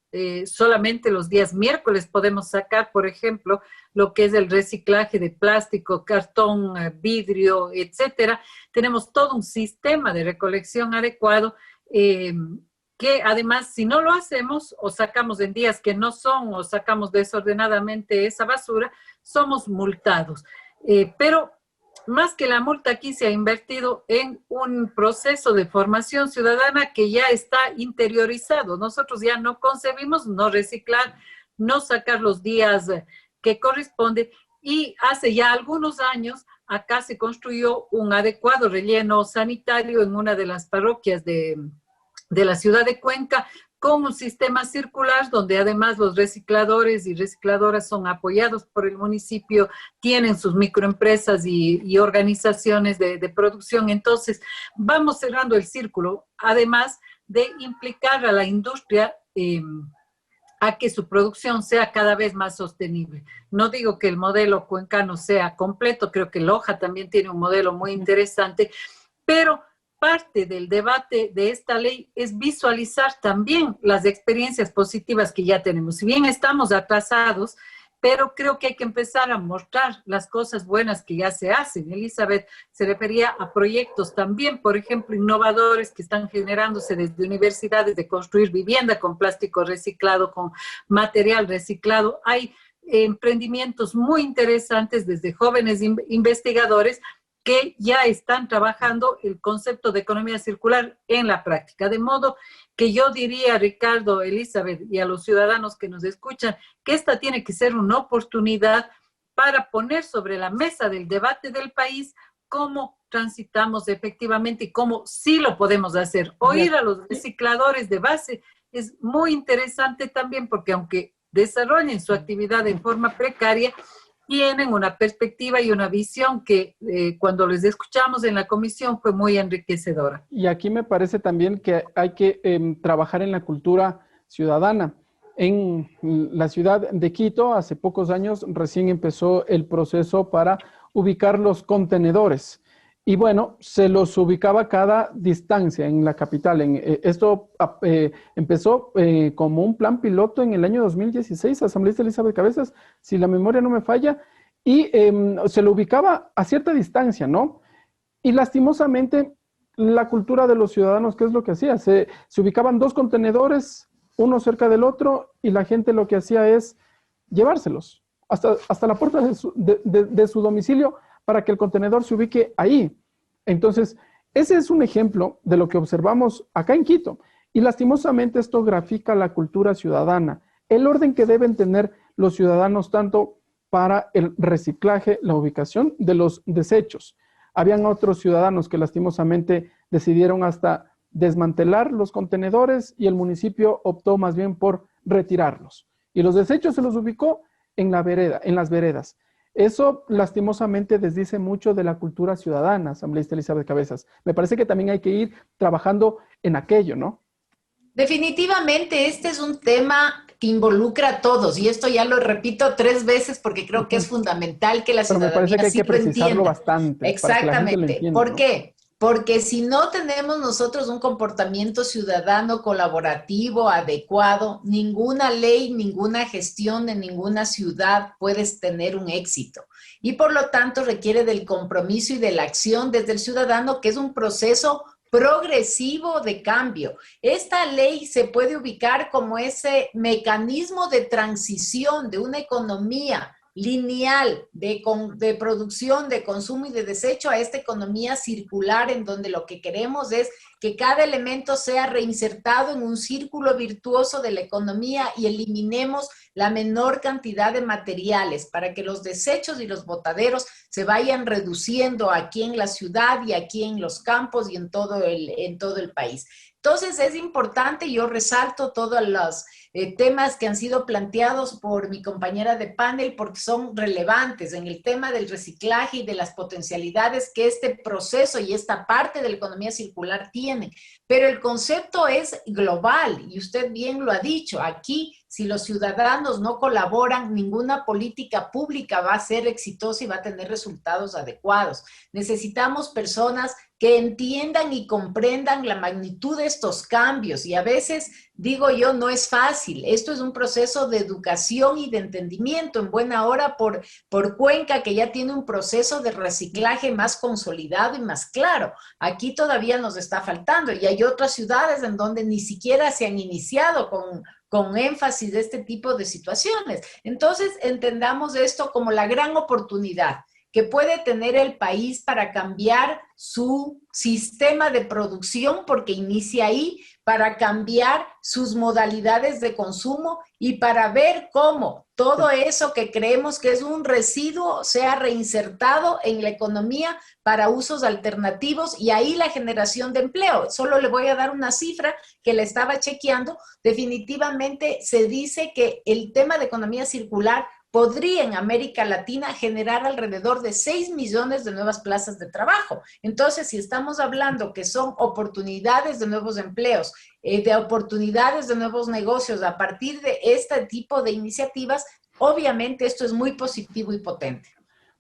Solamente los días miércoles podemos sacar, por ejemplo, lo que es el reciclaje de plástico, cartón, vidrio, etcétera. Tenemos todo un sistema de recolección adecuado que además, si no lo hacemos o sacamos en días que no son o sacamos desordenadamente esa basura, somos multados. Pero más que la multa, aquí se ha invertido en un proceso de formación ciudadana que ya está interiorizado. Nosotros ya no concebimos no reciclar, no sacar los días que corresponden, y hace ya algunos años acá se construyó un adecuado relleno sanitario en una de las parroquias de la ciudad de Cuenca, con un sistema circular donde además los recicladores y recicladoras son apoyados por el municipio, tienen sus microempresas y organizaciones de producción. Entonces, vamos cerrando el círculo, además de implicar a la industria a que su producción sea cada vez más sostenible. No digo que el modelo cuencano sea completo, creo que Loja también tiene un modelo muy interesante, pero parte del debate de esta ley es visualizar también las experiencias positivas que ya tenemos. Si bien estamos atrasados, pero creo que hay que empezar a mostrar las cosas buenas que ya se hacen. Elizabeth se refería a proyectos también, por ejemplo, innovadores que están generándose desde universidades de construir vivienda con plástico reciclado, con material reciclado. Hay emprendimientos muy interesantes desde jóvenes investigadores que ya están trabajando el concepto de economía circular en la práctica. De modo que yo diría, Ricardo, Elizabeth, y a los ciudadanos que nos escuchan, que esta tiene que ser una oportunidad para poner sobre la mesa del debate del país cómo transitamos efectivamente y cómo sí lo podemos hacer. Oír a los recicladores de base es muy interesante también porque aunque desarrollen su actividad en forma precaria, tienen una perspectiva y una visión que cuando les escuchamos en la comisión fue muy enriquecedora. Y aquí me parece también que hay que trabajar en la cultura ciudadana. En la ciudad de Quito, hace pocos años, recién empezó el proceso para ubicar los contenedores. Y bueno, se los ubicaba a cada distancia en la capital. Esto empezó como un plan piloto en el año 2016, asambleísta Elizabeth Cabezas, si la memoria no me falla, y se lo ubicaba a cierta distancia, ¿no? Y lastimosamente, la cultura de los ciudadanos, ¿qué es lo que hacía? Se ubicaban dos contenedores, uno cerca del otro, y la gente lo que hacía es llevárselos hasta la puerta de su domicilio, para que el contenedor se ubique ahí. Entonces, ese es un ejemplo de lo que observamos acá en Quito. Y lastimosamente esto grafica la cultura ciudadana, el orden que deben tener los ciudadanos tanto para el reciclaje, la ubicación de los desechos. Habían otros ciudadanos que lastimosamente decidieron hasta desmantelar los contenedores y el municipio optó más bien por retirarlos. Y los desechos se los ubicó en la vereda, en las veredas. Eso lastimosamente desdice mucho de la cultura ciudadana, asambleísta Elizabeth Cabezas. Me parece que también hay que ir trabajando en aquello, ¿no? Definitivamente este es un tema que involucra a todos y esto ya lo repito 3 veces porque creo que es fundamental que la ciudadanía Pero me parece que hay que precisarlo entienda. Bastante. Exactamente. ¿Por qué? Porque si no tenemos nosotros un comportamiento ciudadano colaborativo, adecuado, ninguna ley, ninguna gestión de ninguna ciudad puede tener un éxito. Y por lo tanto requiere del compromiso y de la acción desde el ciudadano, que es un proceso progresivo de cambio. Esta ley se puede ubicar como ese mecanismo de transición de una economía lineal de producción, de consumo y de desecho a esta economía circular en donde lo que queremos es que cada elemento sea reinsertado en un círculo virtuoso de la economía y eliminemos la menor cantidad de materiales para que los desechos y los botaderos se vayan reduciendo aquí en la ciudad y aquí en los campos y en todo el país. Entonces es importante, yo resalto todos los temas que han sido planteados por mi compañera de panel porque son relevantes en el tema del reciclaje y de las potencialidades que este proceso y esta parte de la economía circular tienen. Pero el concepto es global y usted bien lo ha dicho, aquí si los ciudadanos no colaboran, ninguna política pública va a ser exitosa y va a tener resultados adecuados. Necesitamos personas que entiendan y comprendan la magnitud de estos cambios y a veces, digo yo, no es fácil. Esto es un proceso de educación y de entendimiento en buena hora por Cuenca, que ya tiene un proceso de reciclaje más consolidado y más claro. Aquí todavía nos está faltando y hay otras ciudades en donde ni siquiera se han iniciado con énfasis de este tipo de situaciones. Entonces, entendamos esto como la gran oportunidad que puede tener el país para cambiar su sistema de producción, porque inicia ahí, para cambiar sus modalidades de consumo y para ver cómo todo eso que creemos que es un residuo sea reinsertado en la economía para usos alternativos y ahí la generación de empleo. Solo le voy a dar una cifra que le estaba chequeando. Definitivamente se dice que el tema de economía circular podría en América Latina generar alrededor de 6 millones de nuevas plazas de trabajo. Entonces, si estamos hablando que son oportunidades de nuevos empleos, de oportunidades de nuevos negocios a partir de este tipo de iniciativas, obviamente esto es muy positivo y potente.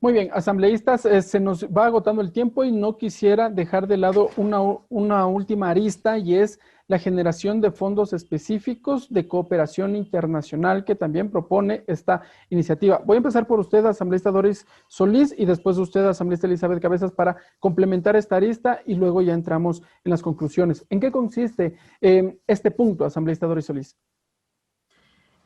Muy bien, asambleístas, se nos va agotando el tiempo y no quisiera dejar de lado una última arista, y es la generación de fondos específicos de cooperación internacional que también propone esta iniciativa. Voy a empezar por usted, asambleísta Doris Solís, y después usted, asambleísta Elizabeth Cabezas, para complementar esta arista y luego ya entramos en las conclusiones. ¿En qué consiste este punto, asambleísta Doris Solís?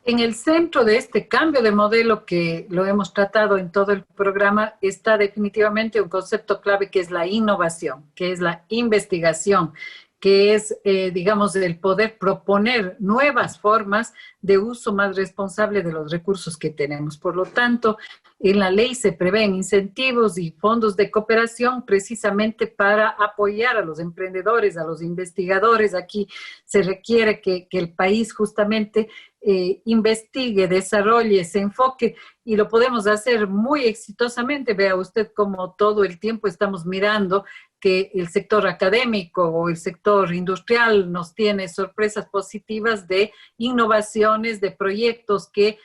En el centro de este cambio de modelo que lo hemos tratado en todo el programa está definitivamente un concepto clave que es la innovación, que es la investigación, que es, digamos, el poder proponer nuevas formas de uso más responsable de los recursos que tenemos. Por lo tanto, en la ley se prevén incentivos y fondos de cooperación precisamente para apoyar a los emprendedores, a los investigadores. Aquí se requiere que el país justamente investigue, desarrolle, se enfoque, y lo podemos hacer muy exitosamente. Vea usted cómo todo el tiempo estamos mirando que el sector académico o el sector industrial nos tiene sorpresas positivas de innovaciones, de proyectos que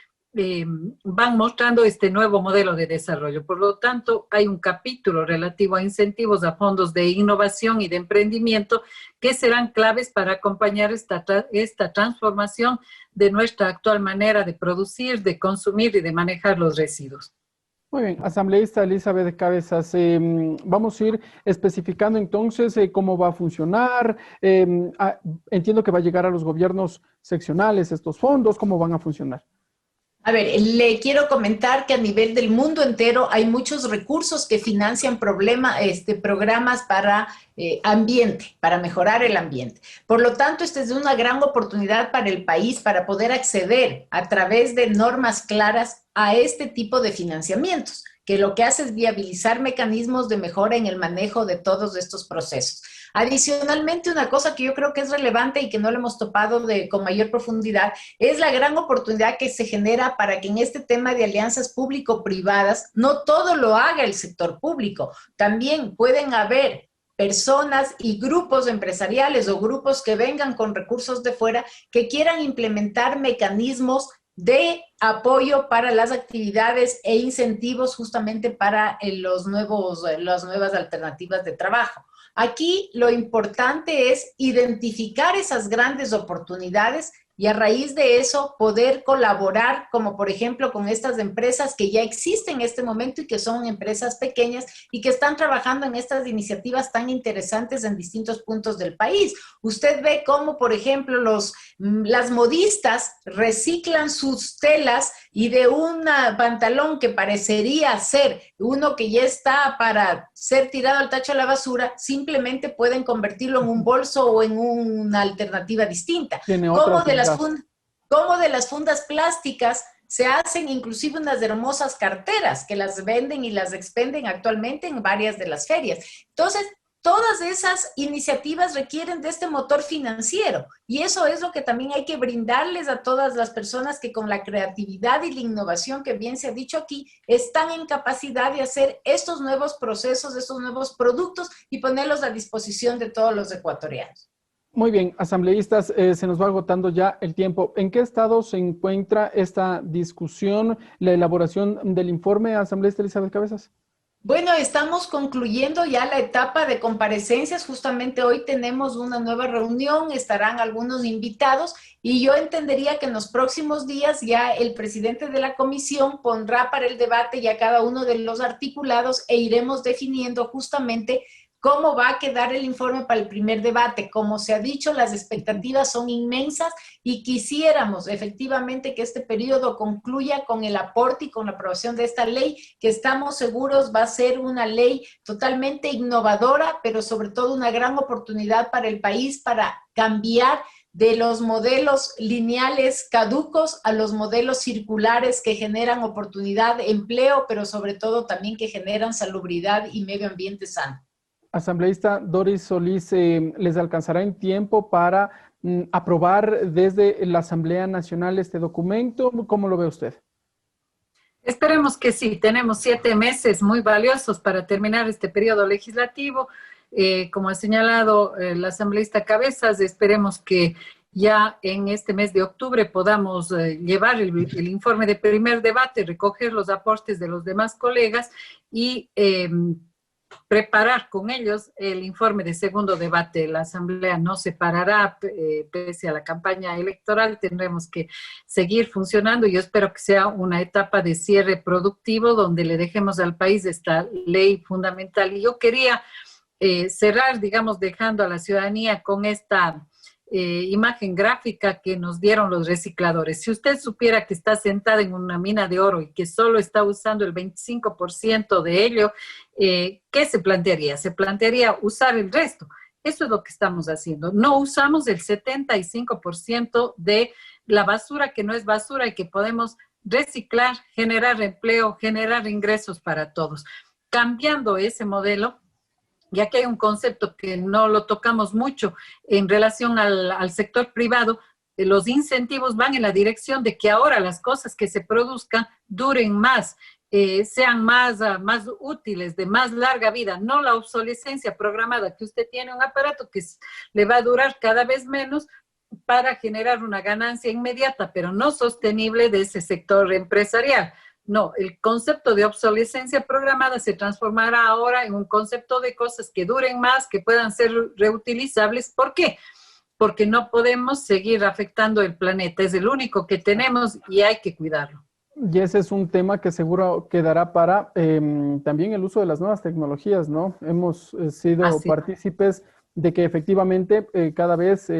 van mostrando este nuevo modelo de desarrollo. Por lo tanto, hay un capítulo relativo a incentivos a fondos de innovación y de emprendimiento que serán claves para acompañar esta transformación de nuestra actual manera de producir, de consumir y de manejar los residuos. Muy bien, asambleísta Elizabeth Cabezas, vamos a ir especificando entonces cómo va a funcionar. Entiendo que va a llegar a los gobiernos seccionales estos fondos, ¿cómo van a funcionar? A ver, le quiero comentar que a nivel del mundo entero hay muchos recursos que financian programas para ambiente, para mejorar el ambiente. Por lo tanto, esta es una gran oportunidad para el país para poder acceder a través de normas claras a este tipo de financiamientos, que lo que hace es viabilizar mecanismos de mejora en el manejo de todos estos procesos. Adicionalmente, una cosa que yo creo que es relevante y que no lo hemos topado con mayor profundidad es la gran oportunidad que se genera para que en este tema de alianzas público-privadas no todo lo haga el sector público. También pueden haber personas y grupos empresariales o grupos que vengan con recursos de fuera que quieran implementar mecanismos de apoyo para las actividades e incentivos justamente para las nuevas alternativas de trabajo. Aquí lo importante es identificar esas grandes oportunidades y a raíz de eso poder colaborar, como por ejemplo con estas empresas que ya existen en este momento y que son empresas pequeñas y que están trabajando en estas iniciativas tan interesantes en distintos puntos del país. Usted ve cómo, por ejemplo, las modistas reciclan sus telas y de un pantalón que parecería ser uno que ya está para ser tirado al tacho de la basura, simplemente pueden convertirlo en un bolso o en una alternativa distinta. Como de las fundas plásticas se hacen inclusive unas hermosas carteras que las venden y las expenden actualmente en varias de las ferias. Entonces, todas esas iniciativas requieren de este motor financiero y eso es lo que también hay que brindarles a todas las personas que con la creatividad y la innovación que bien se ha dicho aquí, están en capacidad de hacer estos nuevos procesos, estos nuevos productos y ponerlos a disposición de todos los ecuatorianos. Muy bien, asambleístas, se nos va agotando ya el tiempo. ¿En qué estado se encuentra esta discusión, la elaboración del informe, asambleísta Elizabeth Cabezas? Bueno, estamos concluyendo ya la etapa de comparecencias. Justamente hoy tenemos una nueva reunión, estarán algunos invitados y yo entendería que en los próximos días ya el presidente de la comisión pondrá para el debate ya cada uno de los articulados e iremos definiendo justamente cómo va a quedar el informe para el primer debate. Como se ha dicho, las expectativas son inmensas y quisiéramos efectivamente que este periodo concluya con el aporte y con la aprobación de esta ley, que estamos seguros va a ser una ley totalmente innovadora, pero sobre todo una gran oportunidad para el país para cambiar de los modelos lineales caducos a los modelos circulares que generan oportunidad, empleo, pero sobre todo también que generan salubridad y medio ambiente sano. Asambleísta Doris Solís, ¿les alcanzará en tiempo para aprobar desde la Asamblea Nacional este documento? ¿Cómo lo ve usted? Esperemos que sí. Tenemos 7 meses muy valiosos para terminar este periodo legislativo. Como ha señalado la asambleísta Cabezas, esperemos que ya en este mes de octubre podamos llevar el informe de primer debate, recoger los aportes de los demás colegas y preparar con ellos el informe de segundo debate. La Asamblea no se parará pese a la campaña electoral, tendremos que seguir funcionando y yo espero que sea una etapa de cierre productivo donde le dejemos al país esta ley fundamental. Y yo quería cerrar, digamos, dejando a la ciudadanía con esta imagen gráfica que nos dieron los recicladores. Si usted supiera que está sentada en una mina de oro y que solo está usando el 25% de ello, ¿qué se plantearía? Se plantearía usar el resto. Eso es lo que estamos haciendo. No usamos el 75% de la basura que no es basura y que podemos reciclar, generar empleo, generar ingresos para todos. Cambiando ese modelo, ya que hay un concepto que no lo tocamos mucho en relación al sector privado, los incentivos van en la dirección de que ahora las cosas que se produzcan duren más, sean más útiles, de más larga vida, no la obsolescencia programada, que usted tiene un aparato que le va a durar cada vez menos para generar una ganancia inmediata, pero no sostenible de ese sector empresarial. No, el concepto de obsolescencia programada se transformará ahora en un concepto de cosas que duren más, que puedan ser reutilizables. ¿Por qué? Porque no podemos seguir afectando el planeta. Es el único que tenemos y hay que cuidarlo. Y ese es un tema que seguro quedará para también el uso de las nuevas tecnologías, ¿no? Hemos sido partícipes de que efectivamente cada vez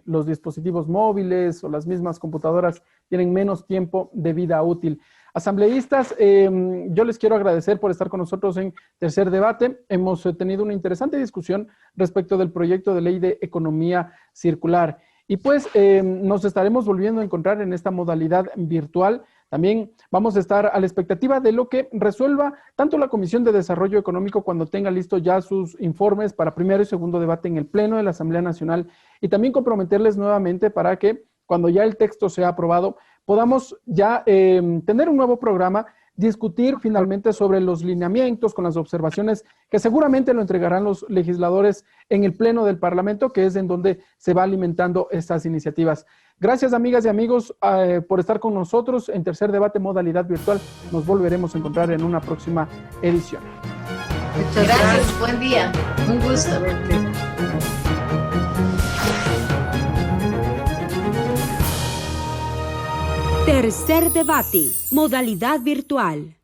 los dispositivos móviles o las mismas computadoras tienen menos tiempo de vida útil. Asambleístas, yo les quiero agradecer por estar con nosotros en Tercer Debate. Hemos tenido una interesante discusión respecto del proyecto de ley de economía circular. Y pues nos estaremos volviendo a encontrar en esta modalidad virtual. También vamos a estar a la expectativa de lo que resuelva tanto la Comisión de Desarrollo Económico cuando tenga listo ya sus informes para primero y segundo debate en el Pleno de la Asamblea Nacional, y también comprometerles nuevamente para que cuando ya el texto sea aprobado podamos ya tener un nuevo programa, discutir finalmente sobre los lineamientos con las observaciones que seguramente lo entregarán los legisladores en el Pleno del Parlamento, que es en donde se va alimentando estas iniciativas. Gracias, amigas y amigos, por estar con nosotros en Tercer Debate modalidad virtual. Nos volveremos a encontrar en una próxima edición. Muchas gracias. Buen día. Un gusto. Tercer Debate, modalidad virtual.